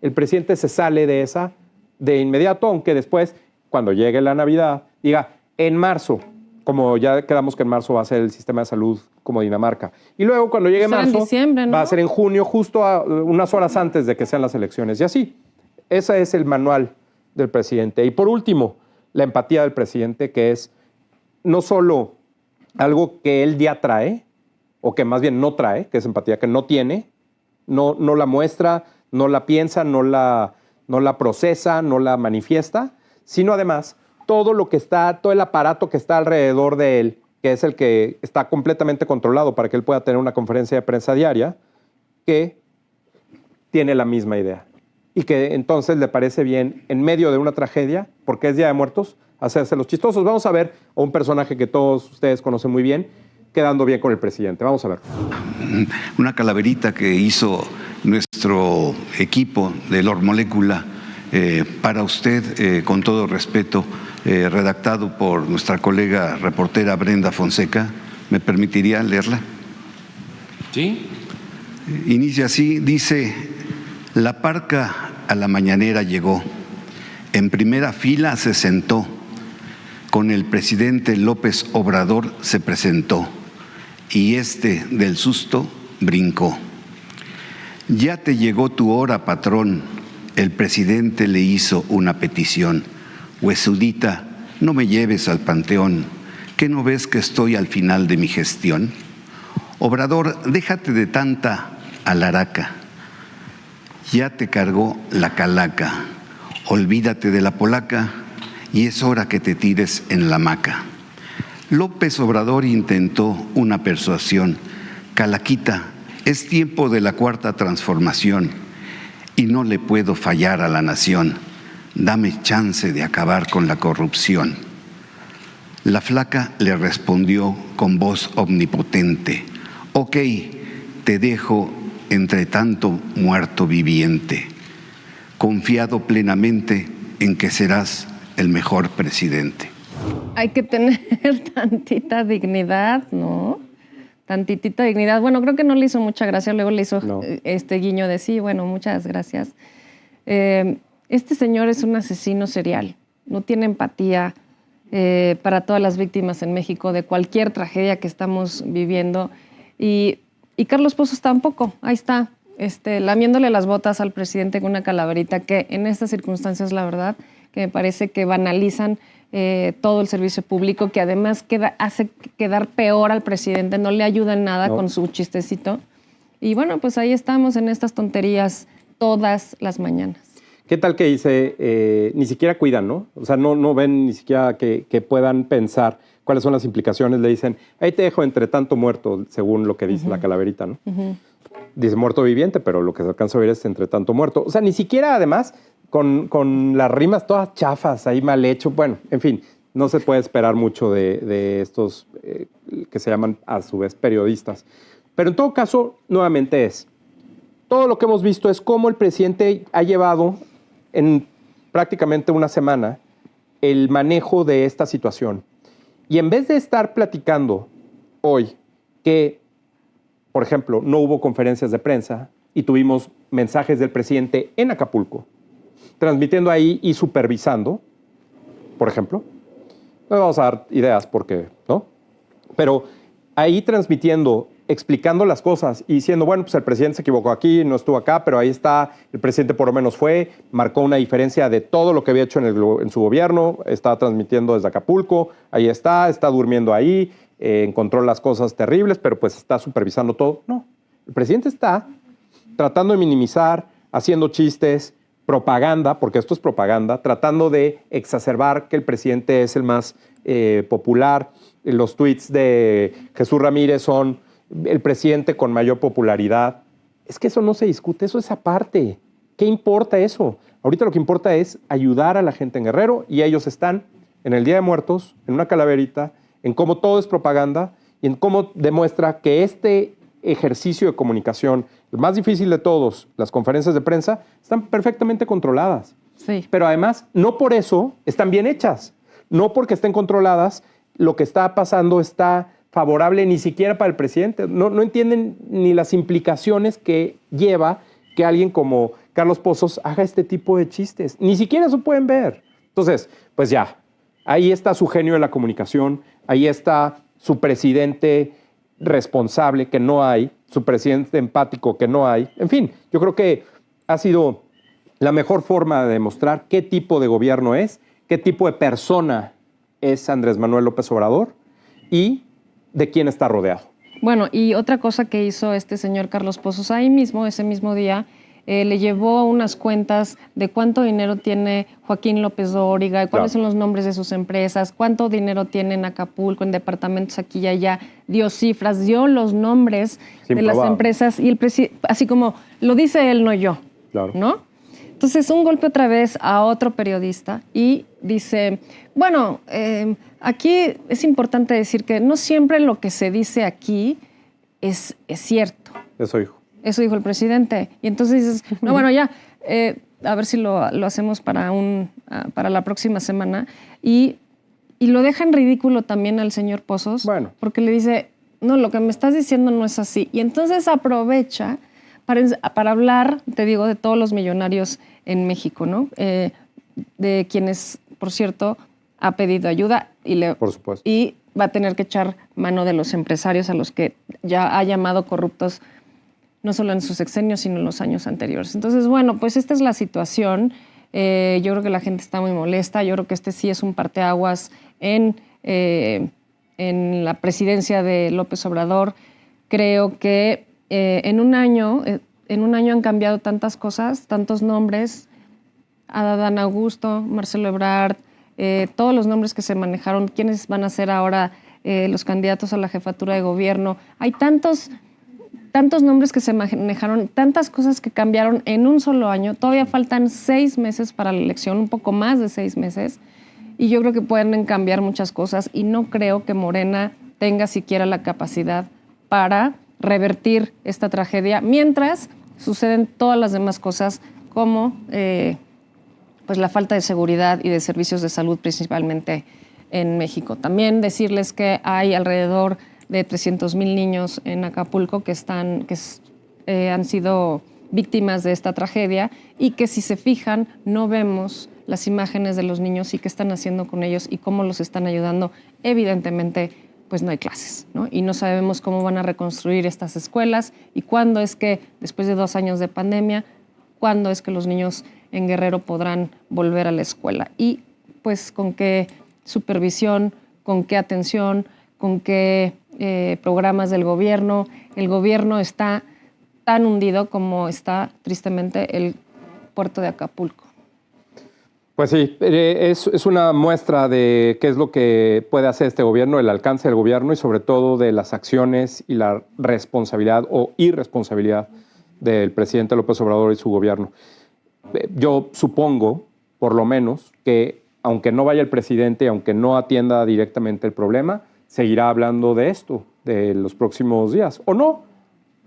[SPEAKER 2] El presidente se sale de esa de inmediato, aunque después, cuando llegue la Navidad, diga, en marzo, como ya quedamos que en marzo va a ser el sistema de salud como Dinamarca. Y luego, cuando llegue
[SPEAKER 1] será
[SPEAKER 2] marzo,
[SPEAKER 1] en diciembre, ¿no?
[SPEAKER 2] va a ser en junio, justo unas horas antes de que sean las elecciones. Y así, ese es el manual del presidente. Y por último, la empatía del presidente, que es no solo algo que él ya trae, o que más bien no trae, que es empatía que no tiene, no la muestra, no la piensa, no la procesa, no la manifiesta, sino además todo lo que está, todo el aparato que está alrededor de él, que es el que está completamente controlado para que él pueda tener una conferencia de prensa diaria, que tiene la misma idea. Y que entonces le parece bien, en medio de una tragedia, porque es Día de Muertos, hacerse los chistosos. Vamos a ver a un personaje que todos ustedes conocen muy bien, quedando bien con el presidente. Vamos a ver.
[SPEAKER 4] Una calaverita que hizo nuestro equipo de Lord Molecula para usted, con todo respeto, redactado por nuestra colega reportera Brenda Fonseca. ¿Me permitiría leerla?
[SPEAKER 3] Sí.
[SPEAKER 4] Inicia así, dice: la parca a la mañanera llegó, en primera fila se sentó, con el presidente López Obrador se presentó, y del susto brincó. Ya te llegó tu hora, patrón. El presidente le hizo una petición: huesudita, no me lleves al panteón, ¿qué no ves que estoy al final de mi gestión? Obrador, déjate de tanta alaraca, ya te cargó la calaca, olvídate de la polaca y es hora que te tires en la hamaca. López Obrador intentó una persuasión: calaquita, es tiempo de la cuarta transformación y no le puedo fallar a la nación. Dame chance de acabar con la corrupción. La flaca le respondió con voz omnipotente: ok, te dejo entre tanto muerto viviente, confiado plenamente en que serás el mejor presidente.
[SPEAKER 1] Hay que tener tantita dignidad, ¿no? Tantitita dignidad. Bueno, creo que no le hizo mucha gracia, luego le hizo este guiño de sí, bueno, muchas gracias. Este señor es un asesino serial, no tiene empatía para todas las víctimas en México de cualquier tragedia que estamos viviendo. Y Carlos Pozos tampoco, ahí está, lamiéndole las botas al presidente con una calaverita que en estas circunstancias, la verdad, que me parece que banalizan todo el servicio público, que además hace quedar peor al presidente, no le ayuda en nada con su chistecito. Y bueno, pues ahí estamos en estas tonterías todas las mañanas.
[SPEAKER 2] ¿Qué tal que dice, ni siquiera cuidan, ¿no? O sea, no ven ni siquiera que puedan pensar cuáles son las implicaciones. Le dicen, ahí te dejo entre tanto muerto, según lo que dice la calaverita, ¿no? Dice muerto viviente, pero lo que se alcanza a ver es entre tanto muerto. O sea, ni siquiera, además, con las rimas todas chafas, ahí mal hecho. Bueno, en fin, no se puede esperar mucho de estos que se llaman, a su vez, periodistas. Pero en todo caso, nuevamente todo lo que hemos visto es cómo el presidente ha llevado en prácticamente una semana el manejo de esta situación. Y en vez de estar platicando hoy que, por ejemplo, no hubo conferencias de prensa y tuvimos mensajes del presidente en Acapulco, transmitiendo ahí y supervisando, por ejemplo, no vamos a dar ideas porque, ¿no? Pero ahí transmitiendo, explicando las cosas y diciendo, bueno, pues el presidente se equivocó aquí, no estuvo acá, pero ahí está, el presidente por lo menos fue, marcó una diferencia de todo lo que había hecho en su gobierno, está transmitiendo desde Acapulco, ahí está durmiendo ahí, encontró las cosas terribles, pero pues está supervisando todo. No, el presidente está tratando de minimizar, haciendo chistes, propaganda, porque esto es propaganda, tratando de exacerbar que el presidente es el más popular. Los tweets de Jesús Ramírez son el presidente con mayor popularidad. Es que eso no se discute, eso es aparte. ¿Qué importa eso? Ahorita lo que importa es ayudar a la gente en Guerrero y ellos están en el Día de Muertos, en una calaverita, en cómo todo es propaganda y en cómo demuestra que este ejercicio de comunicación, el más difícil de todos, las conferencias de prensa, están perfectamente controladas.
[SPEAKER 1] Sí.
[SPEAKER 2] Pero además, no por eso están bien hechas. No porque estén controladas, lo que está pasando está favorable ni siquiera para el presidente. No entienden ni las implicaciones que lleva que alguien como Carlos Pozos haga este tipo de chistes. Ni siquiera eso pueden ver. Entonces, pues ya, ahí está su genio de la comunicación, ahí está su presidente responsable, que no hay, su presidente empático, que no hay. En fin, yo creo que ha sido la mejor forma de demostrar qué tipo de gobierno es, qué tipo de persona es Andrés Manuel López Obrador y de quién está rodeado.
[SPEAKER 1] Bueno, y otra cosa que hizo este señor Carlos Pozos ahí mismo, ese mismo día, le llevó unas cuentas de cuánto dinero tiene Joaquín López Dóriga, cuáles son los nombres de sus empresas, cuánto dinero tiene en Acapulco, en departamentos aquí y allá, dio cifras, dio los nombres de las empresas y así como lo dice él, no yo, ¿no? Entonces, un golpe otra vez a otro periodista y dice, bueno, aquí es importante decir que no siempre lo que se dice aquí es cierto.
[SPEAKER 2] Eso dijo.
[SPEAKER 1] Eso dijo el presidente. Y entonces dices, no, bueno, ya, a ver si lo hacemos para la próxima semana. Y lo deja en ridículo también al señor Pozos, porque le dice, no, lo que me estás diciendo no es así. Y entonces aprovecha para hablar, te digo, de todos los millonarios en México, ¿no? De quienes, por cierto, ha pedido ayuda
[SPEAKER 2] por supuesto.
[SPEAKER 1] Y va a tener que echar mano de los empresarios a los que ya ha llamado corruptos, no solo en sus sexenios, sino en los años anteriores. Entonces, bueno, pues esta es la situación. Yo creo que la gente está muy molesta. Yo creo que este sí es un parteaguas en la presidencia de López Obrador. Creo que en un año han cambiado tantas cosas, tantos nombres. Adán Augusto, Marcelo Ebrard, todos los nombres que se manejaron, quiénes van a ser ahora los candidatos a la jefatura de gobierno. Hay tantos nombres que se manejaron, tantas cosas que cambiaron en un solo año. Todavía faltan 6 meses para la elección, un poco más de 6 meses. Y yo creo que pueden cambiar muchas cosas y no creo que Morena tenga siquiera la capacidad para revertir esta tragedia, mientras suceden todas las demás cosas como pues la falta de seguridad y de servicios de salud, principalmente en México. También decirles que hay alrededor de 300,000 niños en Acapulco que han sido víctimas de esta tragedia y que si se fijan no vemos las imágenes de los niños y qué están haciendo con ellos y cómo los están ayudando. Evidentemente, pues no hay clases, ¿no? Y no sabemos cómo van a reconstruir estas escuelas y cuándo es que, después de 2 años de pandemia, cuándo es que los niños en Guerrero podrán volver a la escuela. Y pues con qué supervisión, con qué atención, con qué programas del gobierno. El gobierno está tan hundido como está tristemente el puerto de Acapulco.
[SPEAKER 2] Pues sí, es una muestra de qué es lo que puede hacer este gobierno, el alcance del gobierno y sobre todo de las acciones y la responsabilidad o irresponsabilidad del presidente López Obrador y su gobierno. Yo supongo, por lo menos, que aunque no vaya el presidente, aunque no atienda directamente el problema, seguirá hablando de esto, de los próximos días. O no,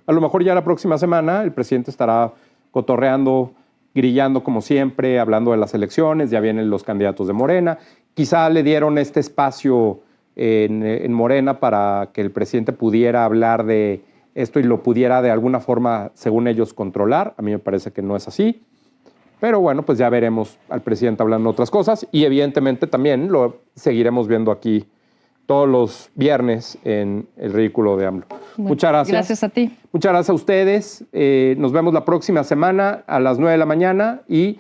[SPEAKER 2] a lo mejor ya la próxima semana el presidente estará cotorreando, grillando como siempre, hablando de las elecciones, ya vienen los candidatos de Morena. Quizá le dieron este espacio en Morena para que el presidente pudiera hablar de esto y lo pudiera de alguna forma, según ellos, controlar. A mí me parece que no es así. Pero bueno, pues ya veremos al presidente hablando de otras cosas y evidentemente también lo seguiremos viendo aquí todos los viernes en El Ridículo de AMLO.
[SPEAKER 1] Bueno,
[SPEAKER 2] muchas gracias.
[SPEAKER 1] Gracias a ti.
[SPEAKER 2] Muchas gracias a ustedes. Nos vemos la próxima semana a las 9 de la mañana y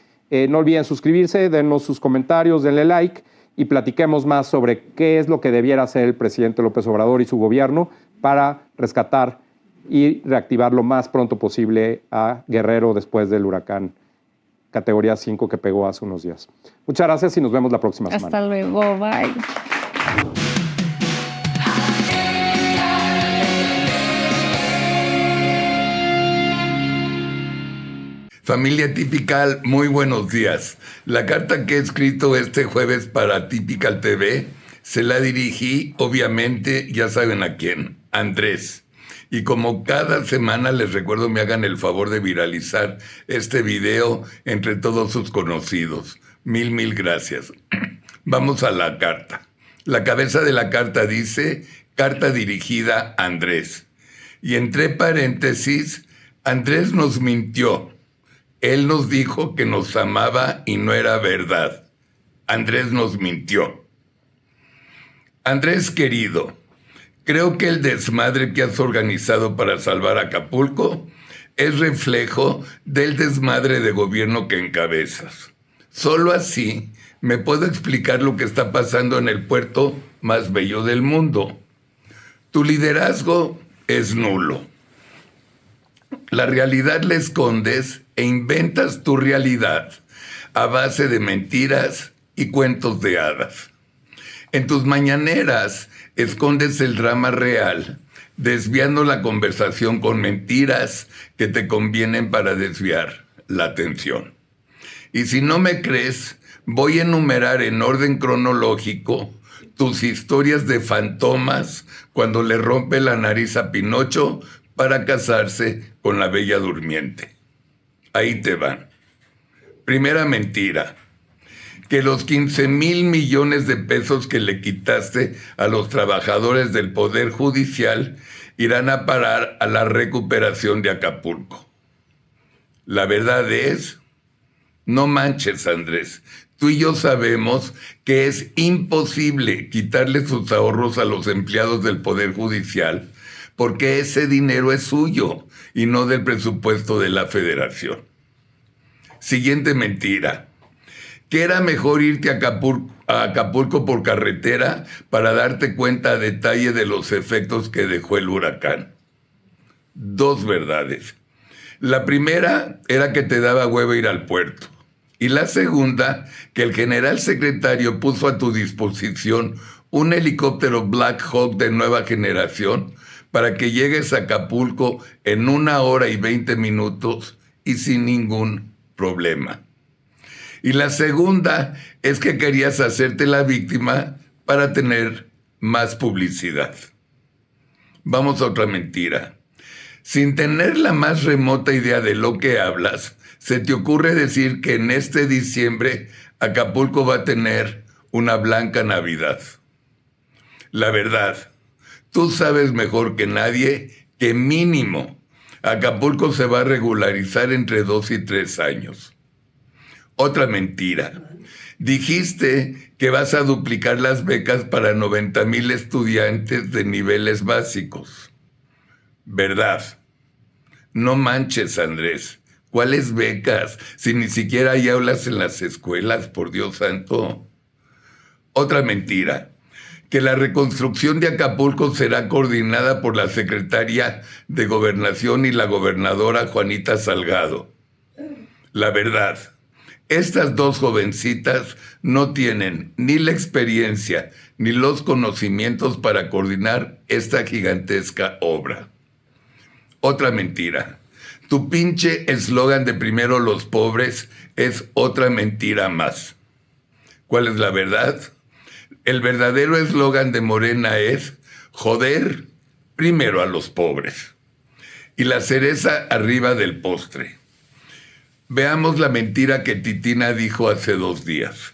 [SPEAKER 2] no olviden suscribirse, denos sus comentarios, denle like y platiquemos más sobre qué es lo que debiera hacer el presidente López Obrador y su gobierno para rescatar y reactivar lo más pronto posible a Guerrero después del huracán categoría 5 que pegó hace unos días. Muchas gracias y nos vemos la próxima semana.
[SPEAKER 1] Hasta luego, bye.
[SPEAKER 5] Familia Tipical, muy buenos días. La carta que he escrito este jueves para Typical TV Se la dirigí, obviamente, ya saben a quién, Andrés. Y como cada semana les recuerdo me hagan el favor de viralizar este video entre todos sus conocidos. Mil gracias. Vamos a la carta. La cabeza de la carta dice, carta dirigida a Andrés. Y entre paréntesis, Andrés nos mintió. Él nos dijo que nos amaba y no era verdad. Andrés nos mintió. Andrés querido, creo que el desmadre que has organizado para salvar Acapulco es reflejo del desmadre de gobierno que encabezas. Solo así me puedo explicar lo que está pasando en el puerto más bello del mundo. Tu liderazgo es nulo. La realidad la escondes e inventas tu realidad a base de mentiras y cuentos de hadas. En tus mañaneras escondes el drama real, desviando la conversación con mentiras que te convienen para desviar la atención. Y si no me crees, voy a enumerar en orden cronológico tus historias de fantomas cuando le rompe la nariz a Pinocho para casarse con la Bella Durmiente. Ahí te van. Primera mentira. Que los 15,000 millones de pesos que le quitaste a los trabajadores del Poder Judicial irán a parar a la recuperación de Acapulco. La verdad es, no manches, Andrés, tú y yo sabemos que es imposible quitarle sus ahorros a los empleados del Poder Judicial porque ese dinero es suyo y no del presupuesto de la Federación. Siguiente mentira. Que era mejor irte a Acapulco por carretera para darte cuenta a detalle de los efectos que dejó el huracán. Dos verdades. La primera era que te daba hueva ir al puerto. Y la segunda, que el general secretario puso a tu disposición un helicóptero Black Hawk de nueva generación para que llegues a Acapulco en 1 hora y 20 minutos y sin ningún problema. Y la segunda es que querías hacerte la víctima para tener más publicidad. Vamos a otra mentira. Sin tener la más remota idea de lo que hablas, se te ocurre decir que en este diciembre Acapulco va a tener una blanca Navidad. La verdad, tú sabes mejor que nadie que mínimo Acapulco se va a regularizar entre 2 y 3 años. Otra mentira. Dijiste que vas a duplicar las becas para 90,000 estudiantes de niveles básicos. Verdad. No manches, Andrés. ¿Cuáles becas? Si ni siquiera hay aulas en las escuelas, por Dios santo. Otra mentira. Que la reconstrucción de Acapulco será coordinada por la secretaria de Gobernación y la gobernadora Juanita Salgado. La verdad. Estas dos jovencitas no tienen ni la experiencia ni los conocimientos para coordinar esta gigantesca obra. Otra mentira. Tu pinche eslogan de primero los pobres es otra mentira más. ¿Cuál es la verdad? El verdadero eslogan de Morena es joder primero a los pobres. Y la cereza arriba del postre. Veamos la mentira que Titina dijo hace 2 días.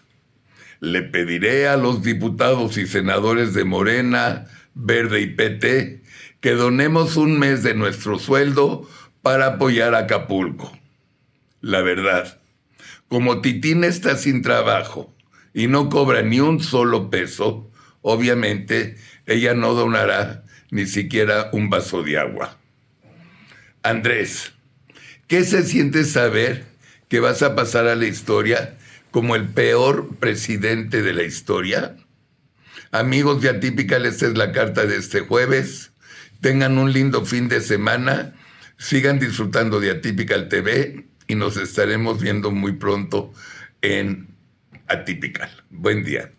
[SPEAKER 5] Le pediré a los diputados y senadores de Morena, Verde y PT que donemos 1 mes de nuestro sueldo para apoyar a Acapulco. La verdad, como Titina está sin trabajo y no cobra ni un solo peso, obviamente ella no donará ni siquiera un vaso de agua. Andrés, ¿qué se siente saber que vas a pasar a la historia como el peor presidente de la historia? Amigos de Atypical, esta es la carta de este jueves. Tengan un lindo fin de semana. Sigan disfrutando de Atypical TV y nos estaremos viendo muy pronto en Atypical. Buen día.